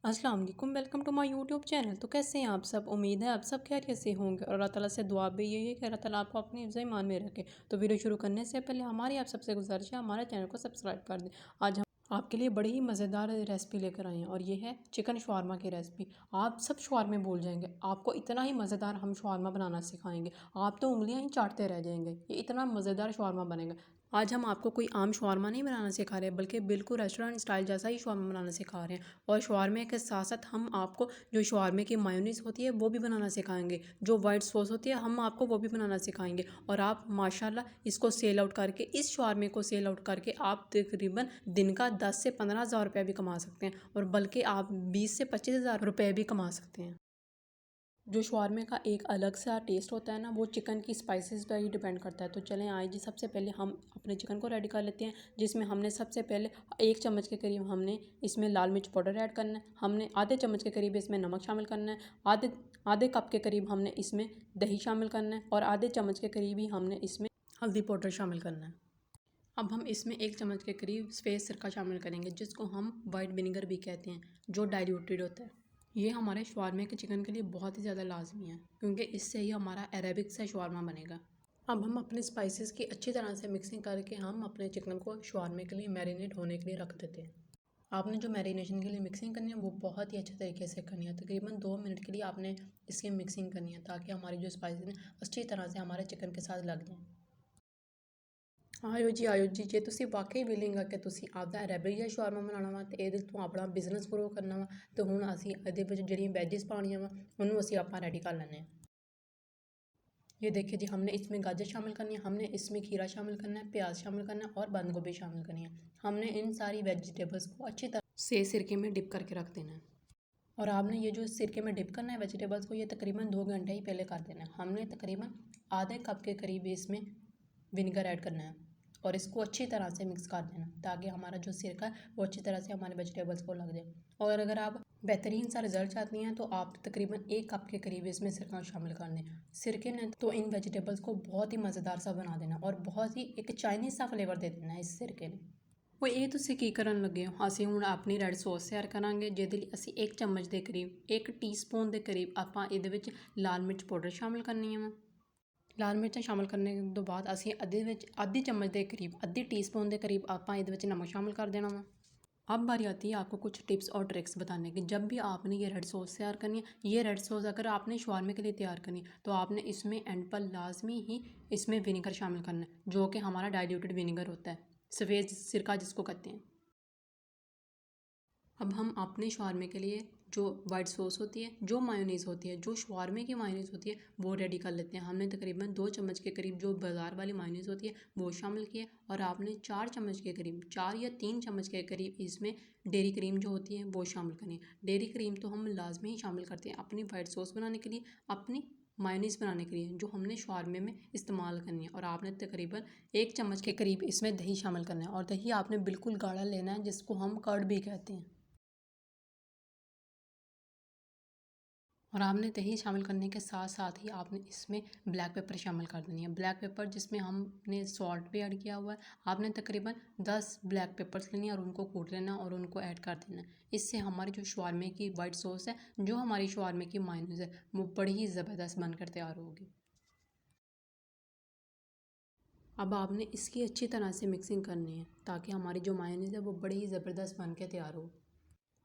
अस्सलाम वालेकुम, welcome to my YouTube channel. तो कैसे हैं आप सब? उम्मीद है आप सब खैरियत से होंगे और अल्लाह ताला से दुआ भी यही है कि अल्लाह ताला आपको अपने हिफ्ज़ ईमान में रखे। तो वीडियो शुरू करने से पहले हमारी आप सबसे गुजारिश है, हमारे चैनल को सब्सक्राइब कर दें। आज हम आपके लिए बड़ी ही मज़ेदार रेसिपी लेकर आए हैं और ये है चिकन शवारमा की रेसिपी। आप सब शवारमे भूल जाएंगे, आपको इतना ही मज़ेदार हम शवारमा बनाना सिखाएंगे, आप तो उंगलियां ही चाटते रह जाएंगे। ये इतना मज़ेदार शवारमा बनेगा। आज हम आपको कोई आम शवारमा नहीं बनाना सिखा रहे, बल्कि बिल्कुल रेस्टोरेंट स्टाइल जैसा ही शवारमा बनाना सिखा रहे हैं। और शवारमे के साथ साथ हम आपको जो शवारमे की मायोनीज़ होती है वो भी बनाना सिखाएंगे, जो वाइट सॉस होती है हम आपको वो भी बनाना सिखाएंगे। और आप माशाल्लाह इसको सेल आउट करके, इस शवारमे को सेल आउट करके आप तकरीबन दिन का 10 से 15 हज़ार रुपये भी कमा सकते हैं, और बल्कि आप 20 से 25 हज़ार रुपये भी कमा सकते हैं। जो शवारमे का एक अलग सा टेस्ट होता है ना, वो चिकन की स्पाइसेस पर ही डिपेंड करता है। तो चलें आइए जी, सबसे पहले हम अपने चिकन को रेडी कर लेते हैं, जिसमें हमने सबसे पहले 1 चम्मच के करीब हमने इसमें लाल मिर्च पाउडर ऐड करना है। हमने आधे चम्मच के करीब इसमें नमक शामिल करना है। आधे आधे कप के करीब हमने इसमें दही शामिल करना है, और आधे चम्मच के करीब ही हमने इसमें हल्दी पाउडर शामिल करना है। अब हम इसमें 1 चम्मच के करीब सफ़ेद सिरका शामिल करेंगे, जिसको हम वाइट विनेगर भी कहते हैं, जो डाइल्यूटेड होता है। ये हमारे शवारमे के चिकन के लिए बहुत ही ज़्यादा लाजमी है, क्योंकि इससे ही हमारा अरेबिक सा शवारमा बनेगा। अब हम अपने स्पाइसेस की अच्छी तरह से मिक्सिंग करके हम अपने चिकन को शवारमे के लिए मैरिनेट होने के लिए रख देते हैं। आपने जो मैरिनेशन के लिए मिक्सिंग करनी है वो बहुत ही अच्छे तरीके से करनी है। तकरीबन 2 मिनट के लिए आपने इसकी मिक्सिंग करनी है, ताकि हमारी जो स्पाइसेस हैं अच्छी तरह से हमारे चिकन के साथ लग जाएँ। आयो जी, जे तुसी वाकई विलिंग है कि तुसी आपदा अरेबिक जिहा शवारमा बनाना वा ते ਇਹਦੇ ਤੋਂ ਆਪਣਾ ਬਿਜ਼ਨਸ ग्रो करना वा, तो ਹੁਣ ਅਸੀਂ ਇਹਦੇ ਵਿੱਚ ਜਿਹੜੀਆਂ ਵੈਜਿਸ ਪਾਉਣੀਆਂ ਵਾ ਉਹਨੂੰ ਅਸੀਂ ਆਪਾਂ रेडी कर लेने हैं। ये देखिए जी, हमने इसमें गाजर शामिल करनी है, हमने इसमें खीरा शामिल करना है, प्याज शामिल करना है और बंद गोभी शामिल करनी है। हमने इन सारी वेजिटेबल्स को अच्छी तरह से सिरके में डिप करके रख देना है। और आपने ये जो सिरके में डिप करना है वेजिटेबल्स को, ये तकरीबन 2 घंटे ही पहले कर देना है। हमने तकरीबन आधे कप के करीब इसमें विनेगर ऐड करना है और इसको अच्छी तरह से मिक्स कर देना, ताकि हमारा जो सिरका है वो अच्छी तरह से हमारे वेजिटेबल्स को लग जाए। और अगर आप बेहतरीन सा रिजल्ट चाहती हैं तो आप तकरीबन 1 कप के करीब इसमें सिरका शामिल कर दें। सिरके ने तो इन वेजिटेबल्स को बहुत ही मज़ेदार सा बना देना और बहुत ही एक चाइनीज़ सा फ्लेवर दे देना इस सिरके ने। वो ये ਤੁਸੀਂ ਕੀ ਕਰਨ ਲੱਗੇ ਹੋ? ਅਸੀਂ ਹੁਣ ਆਪਣੀ ਰੈੱਡ ਸੌਸ ਤਿਆਰ ਕਰਾਂਗੇ, ਜਿਹਦੇ ਲਈ ਅਸੀਂ 1 ਚਮਚ ਦੇ ਕਰੀਬ, 1 ਟੀਸਪੂਨ ਦੇ ਕਰੀਬ ਆਪਾਂ ਇਹਦੇ ਵਿੱਚ ਲਾਲ ਮਿਰਚ ਪਾਊਡਰ ਸ਼ਾਮਿਲ ਕਰਨੀ ਹੈ। लाल मिर्चा शामिल करने तो बाद ਅਸੀਂ आधी चम्मच के करीब, आधी टीस्पून के करीब ਆਪਾਂ ਇਹਦੇ ਵਿੱਚ नमक शामिल कर देना वा। अब बारी आती है आपको कुछ टिप्स और ट्रिक्स बताने की। जब भी आपने ये रेड सॉस तैयार करनी है, ये रेड सॉस अगर आपने शवारमे के लिए तैयार करनी है तो आपने इसमें एंड पर लाजमी ही इसमें विनेगर शामिल करना है, जो कि हमारा डाइल्यूटेड विनेगर होता है, सफ़ेद सिरका जिसको कहते हैं। अब हम अपने शवारमे के लिए जो वाइट सॉस होती है, जो मायोनीज़ होती है, जो शवारमे की मायोनीज़ होती है वो रेडी कर लेते हैं। हमने तकरीबन 2 चम्मच के करीब जो बाज़ार वाली मायोनीज़ होती है वो शामिल किया, और आपने 4 चम्मच के करीब, 4 या 3 चम्मच के करीब इसमें डेयरी क्रीम जो होती है वो शामिल करनी है। डेयरी क्रीम तो हम लाजमी ही शामिल करते हैं अपनी वाइट सॉस बनाने के लिए, अपनी मायोनीज़ बनाने के लिए, जो हमने शवारमे में इस्तेमाल करनी है। और आपने तकरीबन 1 चम्मच के करीब इसमें दही शामिल करना है, और दही आपने बिल्कुल गाढ़ा लेना है, जिसको हम कर्ड भी कहते हैं। और आपने दही शामिल करने के साथ साथ ही आपने इसमें ब्लैक पेपर शामिल कर देनी है। ब्लैक पेपर जिसमें हमने सॉल्ट भी ऐड किया हुआ है। आपने तकरीबन 10 ब्लैक पेपर्स लेनी है और उनको कूट लेना और उनको ऐड कर देना है। इससे हमारी जो शवारमे की वाइट सॉस है, जो हमारी शवारमे की मायोनीज़ है, वो बड़ी ही ज़बरदस्त बनकर तैयार होगी। अब आपने इसकी अच्छी तरह से मिक्सिंग करनी है, ताकि हमारी जो मायोनीज़ है वो बड़ी ही ज़बरदस्त बन के तैयार हो।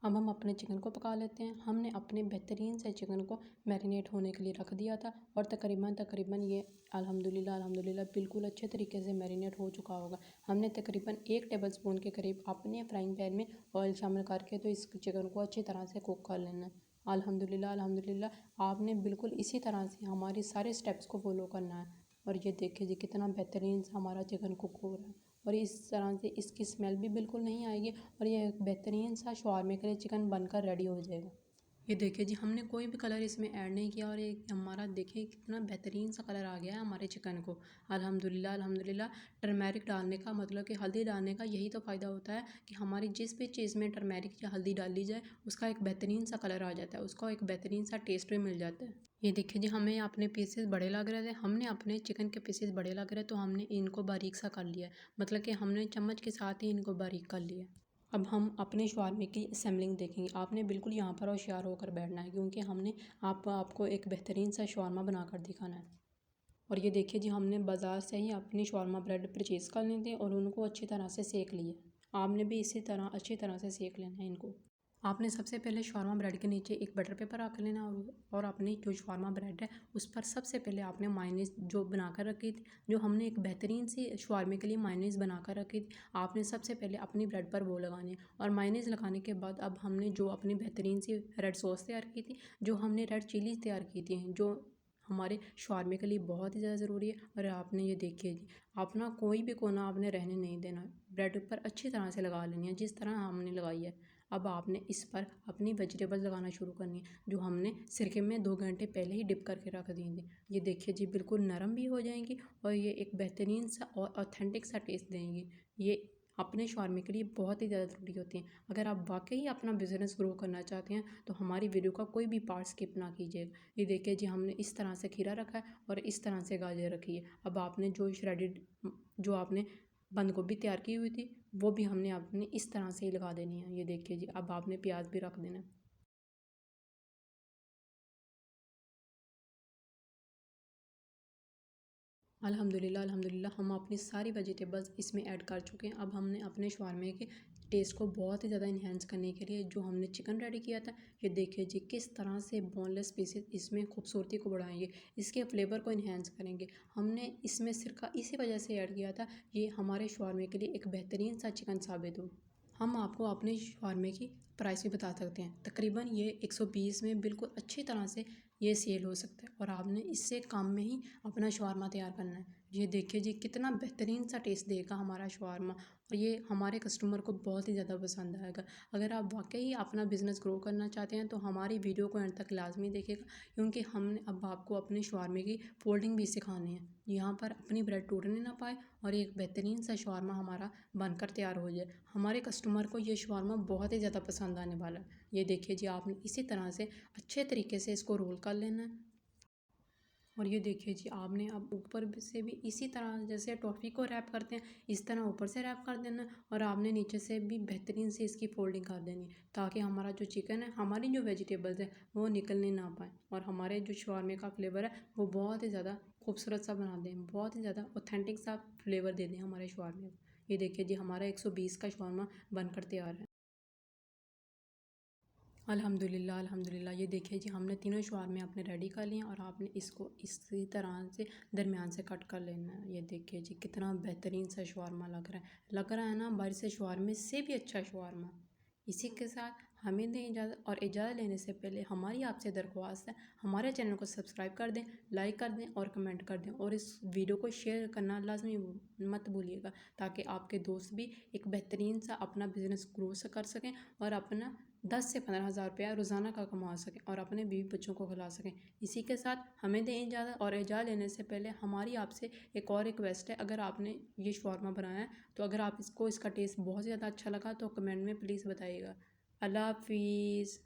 अब हम अपने चिकन को पका लेते हैं। हमने अपने बेहतरीन से चिकन को मैरिनेट होने के लिए रख दिया था, और तकरीबन तकरीबन ये अल्हम्दुलिल्लाह बिल्कुल अच्छे तरीके से मैरिनेट हो चुका होगा। हमने तकरीबन 1 टेबलस्पून के करीब अपने फ्राइंग पैन में ऑयल शामिल करके तो इस चिकन को अच्छी तरह से कुक कर लेना है। अल्हम्दुलिल्लाह आपने बिल्कुल इसी तरह से हमारी सारे स्टेप्स को फॉलो करना है। और ये देखिए जी, कितना बेहतरीन सा हमारा चिकन कुक हो रहा है, और इस तरह से इसकी स्मेल भी बिल्कुल नहीं आएगी, और ये एक बेहतरीन सा शवारमे के लिए चिकन बनकर रेडी हो जाएगा। ये देखिए जी, हमने कोई भी कलर इसमें ऐड नहीं किया, और ये हमारा देखिए कितना बेहतरीन सा कलर आ गया है हमारे चिकन को। अल्हम्दुलिल्लाह टर्मेरिक डालने का मतलब कि हल्दी डालने का यही तो फ़ायदा होता है कि हमारी जिस भी चीज़ में टर्मेरिक या हल्दी डाली जाए उसका एक बेहतरीन सा कलर आ जाता है, उसका एक बेहतरीन सा टेस्ट भी मिल जाता है। ये देखिए जी, हमें अपने पीसेस बड़े लग रहे थे, हमने अपने चिकन के पीसेस बड़े लग रहे तो हमने इनको बारीक सा कर लिया, मतलब कि हमने चम्मच के साथ ही इनको बारीक कर लिया। अब हम अपने शवारमे की असेंबलिंग देखेंगे। आपने बिल्कुल यहाँ पर होशियार होकर बैठना है, क्योंकि हमने आपको एक बेहतरीन सा शवारमा बनाकर दिखाना है। और ये देखिए जी, हमने बाज़ार से ही अपनी शवारमा ब्रेड परचेज़ कर ली थी और उनको अच्छी तरह से सेक लिए। आपने भी इसी तरह अच्छी तरह से सेक लेना है इनको। आपने सबसे पहले शवारमा ब्रेड के नीचे एक बटर पेपर रख लेना और अपनी जो शवारमा ब्रेड है उस पर सबसे पहले आपने मायोनीज़ जो बनाकर रखी थी, जो हमने एक बेहतरीन सी शवारमे के लिए मायोनीज़ बनाकर रखी थी, आपने सबसे पहले अपनी ब्रेड पर वो लगानी है। और मायोनीज़ लगाने के बाद अब हमने जो अपनी बेहतरीन सी रेड सॉस तैयार की थी, जो हमने रेड चिलीज़ तैयार की थी, जो हमारे शवारमे के लिए बहुत ही ज़्यादा ज़रूरी है। और आपने ये देखिए जी, अपना कोई भी कोना आपने रहने नहीं देना, ब्रेड पर अच्छी तरह से लगा लेनी है जिस तरह हमने लगाई है। अब आपने इस पर अपनी वेजिटेबल्स लगाना शुरू करनी है, जो हमने सिरके में 2 घंटे पहले ही डिप करके रख दी थी। ये देखिए जी, बिल्कुल नरम भी हो जाएंगी और ये एक बेहतरीन सा और ऑथेंटिक सा टेस्ट देंगी। ये अपने शवारमे के लिए बहुत ही ज़्यादा ज़रूरी होती हैं। अगर आप वाकई अपना बिज़नेस ग्रो करना चाहते हैं तो हमारी वीडियो का कोई भी पार्ट स्किप ना कीजिएगा। ये देखिए जी, हमने इस तरह से खीरा रखा है और इस तरह से गाजर रखी है। अब आपने जो श्रेडिड जो आपने बंद गोभी तैयार की हुई थी, वो भी हमने आपने इस तरह से ही लगा देनी है। ये देखिए जी, अब आपने प्याज भी रख देना है। अल्हम्दुलिल्लाह अल्हम्दुलिल्लाह, हम अपनी सारी वेजिटेबल्स इसमें ऐड कर चुके हैं। अब हमने अपने शवारमे के टेस्ट को बहुत ही ज़्यादा इन्हेंस करने के लिए जो हमने चिकन रेडी किया था, ये देखिए जी किस तरह से बोनलेस पीसेस इसमें खूबसूरती को बढ़ाएंगे, इसके फ्लेवर को इन्हेंस करेंगे। हमने इसमें सिरका इसी वजह से ऐड किया था, ये हमारे शवारमे के लिए एक बेहतरीन सा चिकन साबित हो। हम आपको अपने शवारमे की प्राइस भी बता सकते हैं। तकरीबन ये 120 में बिल्कुल अच्छी तरह से ये सेल हो सकता है और आपने इससे कम में ही अपना शवारमा तैयार करना है। ये देखिए जी, कितना बेहतरीन सा टेस्ट देगा हमारा शवारमा और ये हमारे कस्टमर को बहुत ही ज़्यादा पसंद आएगा। अगर आप वाकई अपना बिज़नेस ग्रो करना चाहते हैं तो हमारी वीडियो को एंड तक लाजमी देखिएगा, क्योंकि हमने अब आपको अपने शवारमे की फोल्डिंग भी सिखानी है। यहाँ पर अपनी ब्रेड टूटने ना पाए और एक बेहतरीन सा शवारमा हमारा बनकर तैयार हो जाए। हमारे कस्टमर को ये शवारमा बहुत ही ज़्यादा पसंद आने वाला है। ये देखिए जी, आपने इसी तरह से अच्छे तरीके से इसको रोल कर लेना है। और ये देखिए जी, आपने अब ऊपर से भी इसी तरह जैसे टॉफ़ी को रैप करते हैं, इस तरह ऊपर से रैप कर देना है और आपने नीचे से भी बेहतरीन से इसकी फोल्डिंग कर देनी है, ताकि हमारा जो चिकन है, हमारी जो वेजिटेबल्स है वो निकलने ना पाए और हमारे जो शवारमे का फ्लेवर है वो बहुत ही ज़्यादा खूबसूरत सा बना दें, बहुत ही ज़्यादा ऑथेंटिक सा फ्लेवर दे दें हमारे शवारमे को। ये देखिए जी, हमारा 120 का शवारमा बनकर तैयार है। अल्हम्दुलिल्लाह अल्हम्दुलिल्लाह, ये देखिए जी, हमने तीनों शवारमे अपने रेडी कर लिए और आपने इसको इसी तरह से दरमियान से कट कर लेना है। ये देखिए जी, कितना बेहतरीन सा शवारमा लग रहा है ना, बाहर से शवारमे से भी अच्छा शवारमा। इसी के साथ हमें दें इजाज़त, और इजाज़त लेने से पहले हमारी आपसे दरख्वास्त है, हमारे चैनल को सब्सक्राइब कर दें, लाइक कर दें और कमेंट कर दें और इस वीडियो को शेयर करना लाजमी मत भूलिएगा, ताकि आपके दोस्त भी एक बेहतरीन सा अपना बिज़नेस ग्रो कर सकें और अपना 10 से 15 हज़ार रुपया रोज़ाना का कमा सकें और अपने बीवी बच्चों को खिला सकें। इसी के साथ हमें दें इजाज़त, और इजाज़त लेने से पहले हमारी आपसे एक और रिक्वेस्ट है, अगर आपने ये शवारमा बनाया है तो अगर आप इसका टेस्ट बहुत ज़्यादा अच्छा लगा तो कमेंट में प्लीज़ बताइएगा। अल्लाह हाफ़िज़।